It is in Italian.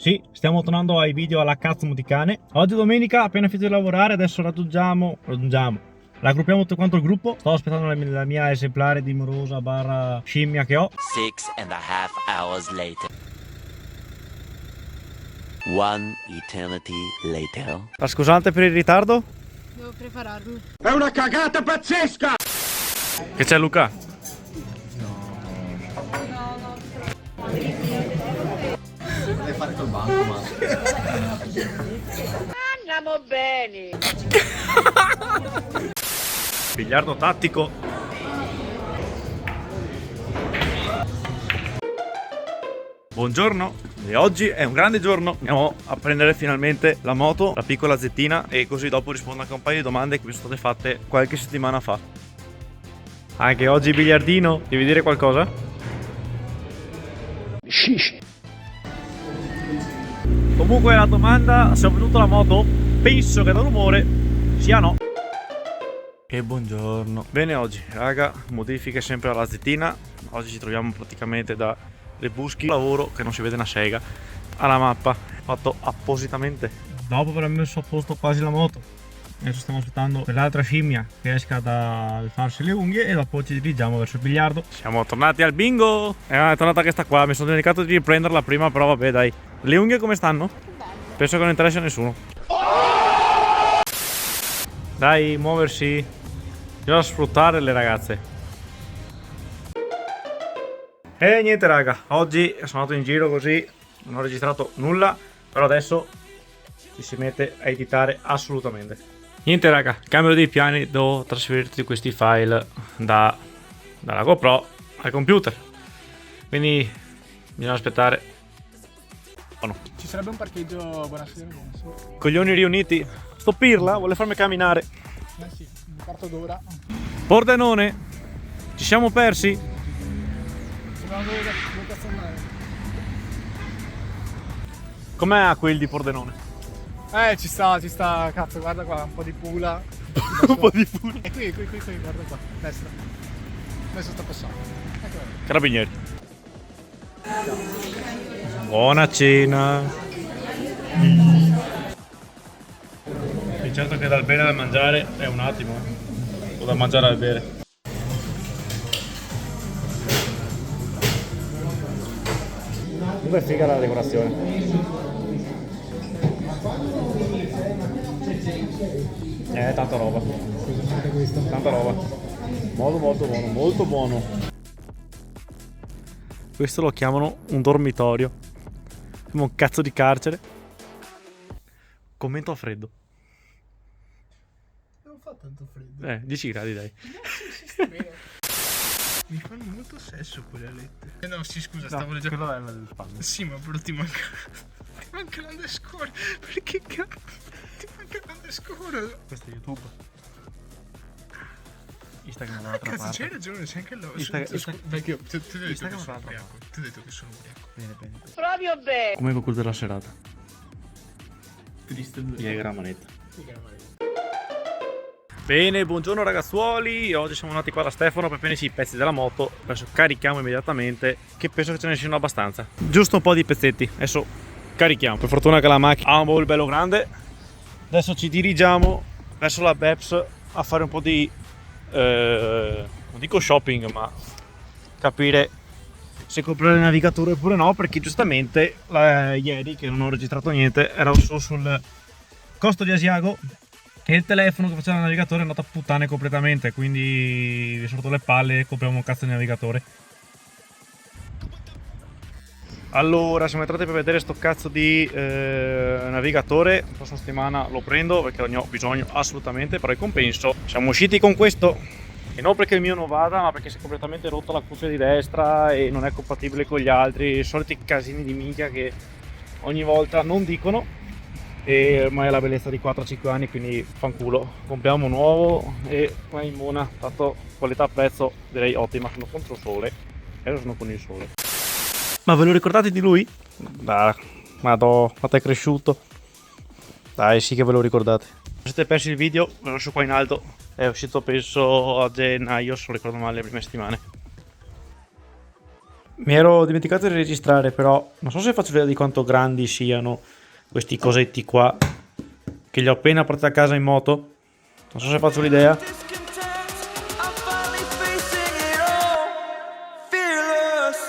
Sì, stiamo tornando ai video alla cazzo di cane. Oggi è domenica, appena finito di lavorare, adesso raggiungiamo. Raggruppiamo tutto quanto il gruppo. Sto aspettando la mia esemplare dimorosa barra scimmia che ho. 6.5 hours later. One eternity later. La scusante per il ritardo? Devo prepararmi. È una cagata pazzesca! Che c'è Luca? Devi fare col banco, ma... Andiamo bene. Biliardo tattico. Buongiorno, e oggi è un grande giorno. Andiamo a prendere finalmente la moto, la piccola Zettina, e così dopo rispondo anche a un paio di domande che mi sono state fatte qualche settimana fa. Anche oggi biliardino, devi dire qualcosa? Shish. Comunque la domanda se ho veduto la moto, penso che da rumore sia no. E buongiorno. Bene, oggi raga, modifiche sempre alla Zettina. Oggi ci troviamo praticamente da Rebuschi, lavoro che non si vede una sega, alla mappa, fatto appositamente. Dopo aver messo a posto quasi la moto, adesso stiamo aspettando per l'altra scimmia che esca da farsi le unghie e dopo ci dirigiamo verso il biliardo. Siamo tornati al bingo! È tornata questa qua, mi sono dimenticato di riprenderla prima, però vabbè dai. Le unghie come stanno? Penso che non interessa a nessuno. Dai, muoversi. Bisogna sfruttare le ragazze. E niente raga, oggi sono andato in giro così, non ho registrato nulla, però adesso ci si mette a editare assolutamente. Niente raga, cambio dei piani, devo trasferire tutti questi file dalla GoPro al computer, quindi bisogna aspettare. Oh no. Ci sarebbe un parcheggio, buonasera. Coglioni riuniti, sto pirla vuole farmi camminare. Sì, un quarto d'ora. Pordenone, ci siamo persi? Dove cazzo andare? Com'è quel di Pordenone? Ci sta, cazzo, guarda qua, un po' di pula. Un po' di pure. E qui, guarda qua, destra. Adesso sta passando. Ecco. Carabinieri. Buona cena. E certo che dal bere e dal mangiare è un attimo, o da mangiare al bere. Comunque è figa la decorazione. Tanta roba. Tanta roba. Molto buono, molto buono. Questo lo chiamano un dormitorio. Sembra un cazzo di carcere. Commento a freddo. Non fa tanto freddo. 10 gradi dai. Sì, sta bene. Mi fanno molto sesso quelle alette. No, sì, scusa, stavo leggendo. Quello è nelle spalle. Sì, ma però ti manca l'underscore. Perché cazzo? Ti manca l'underscore. Questo è YouTube. Instagram dall'altra Cazzo, parte. c'hai ragione, c'è anche loro. Instagram Tu hai detto Instagram che sono dall'altra ubriaco. Tu hai detto che sono ubriaco. Bene. Proprio bene. Come concludere la serata? Triste. Piega la manetta. Bene, buongiorno ragazzuoli, oggi siamo andati qua da Stefano per prenderci i pezzi della moto, adesso carichiamo immediatamente, che penso che ce ne siano abbastanza, giusto un po' di pezzetti, adesso carichiamo, per fortuna che la macchina ha un baule bello grande, adesso ci dirigiamo verso la Beps a fare un po' di, non dico shopping, ma capire se comprare il navigatore oppure no, perché giustamente ieri che non ho registrato niente ero solo sul costo di Asiago, che il telefono che faceva il navigatore è andato a puttane completamente, quindi vi sorto le palle e compriamo un cazzo di navigatore. Allora, siamo entrati per vedere sto cazzo di navigatore, la prossima settimana lo prendo perché ne ho bisogno assolutamente, però in compenso siamo usciti con questo, e non perché il mio non vada, ma perché si è completamente rotta la cuffia di destra e non è compatibile con gli altri, i soliti casini di minchia che ogni volta non dicono. E ormai è la bellezza di 4-5 anni, quindi fanculo, compriamo nuovo e vai in buona, tanto qualità prezzo direi ottima. Sono contro il sole e io sono con il sole. Ma ve lo ricordate di lui? Dai, madò, ma è cresciuto. Dai, sì che ve lo ricordate. Se siete persi il video, ve lo lascio qua in alto. È uscito penso a gennaio, se non ricordo male, le prime settimane. Mi ero dimenticato di registrare, però non so se faccio l'idea di quanto grandi siano questi cosetti qua che li ho appena portati a casa in moto. Non so se faccio l'idea. Fearless.